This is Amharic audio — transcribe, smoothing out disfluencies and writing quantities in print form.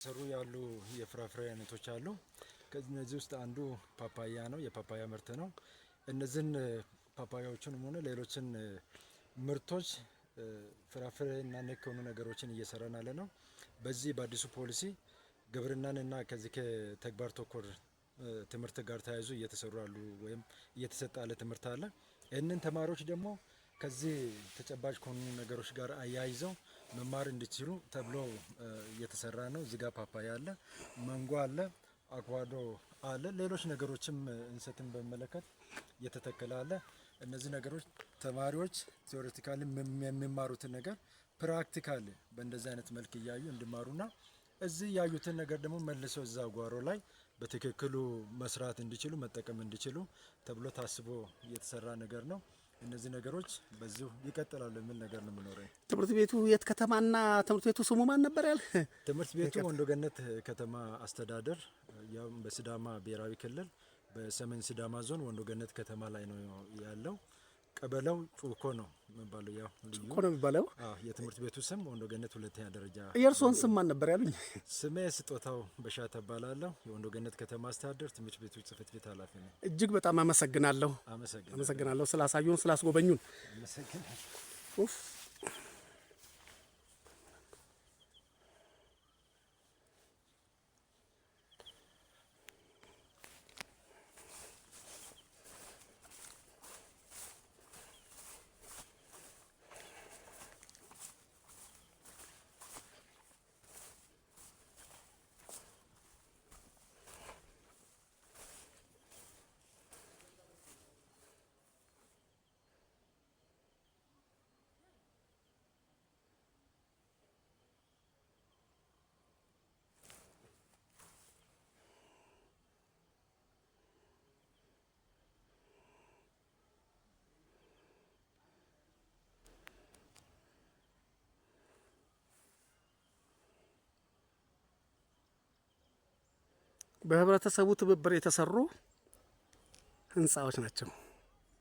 ሰሩ ያሉ የፍራፍሬ አይነቶች አሉ። ከነዚህ ውስጥ አንዱ ፓፓያ ነው። የፓፓያ ምርት ነው። እነዚህን ፓፓያዎችንም ሆነ ሌሎችን ምርቶች ፍራፍሬ እና ነክ የሆኑ ነገሮችን እየሰራን ያለ ነው። በዚህ በአዲሱ ፖሊሲ ግብርናንና ከዚህ ከተግባር ተኮር ትምህርት ጋር ተያይዞ እየተሰሩ ያሉ ወይም እየተሰጠ ያለ ትምህርት አለ። ይህንን ተማሪዎች ደግሞ ከዚህ ተጨባጭ ከሆኑ ነገሮች ጋር አያይዘው መማር እንዲችሉ ተብሎ እየተሰራ ነው። እዚህ ጋር ፓፓያ አለ፣ ማንጎ አለ፣ አቮካዶ አለ፣ ሌሎች ነገሮችም እንሰትን በመለከት እየተተከለ አለ። እነዚህ ነገሮች ተማሪዎች ቴዎሬቲካሊ የሚማሩትን ነገር ፕራክቲካሊ በእንደዚህ አይነት መልክ እያዩ እንዲማሩና እዚህ ያዩትን ነገር ደግሞ መልሰው እዛ ጓሮ ላይ በትክክሉ መስራት እንዲችሉ መጠቀም እንዲችሉ ተብሎ ታስቦ የተሰራ ነገር ነው። እነዚህ ነገሮች በዚሁ ይቀጥላሉ የሚል ነገር ነው የሚኖረው። ትምህርት ቤቱ የት ከተማና ትምህርት ቤቱ ስሙ ማን ነበር ያለ? ትምህርት ቤቱ ወንዶ ገነት ከተማ አስተዳደር ያው በሲዳማ ብሔራዊ ክልል በሰሜን ሲዳማ ዞን ወንዶ ገነት ከተማ ላይ ነው ያለው። ቀበሌው ጩኮ ነው የሚባለው። ያው ጩኮ ነው የሚባለው። የትምህርት ቤቱ ስም ወንዶ ገነት ሁለተኛ ደረጃ። የእርስዎን ስም ማን ነበር ያሉኝ? ስሜ ስጦታው በሻታ እባላለሁ። የወንዶ ገነት ከተማ አስተዳደር ትምህርት ቤቱ ጽሕፈት ቤት ኃላፊ ነኝ። እጅግ በጣም አመሰግናለሁ። አመሰግናለሁ ስላሳዩን ስላስጎበኙን። አመሰግናለሁ። በህብረተሰቡ ትብብር የተሰሩ ህንጻዎች ናቸው።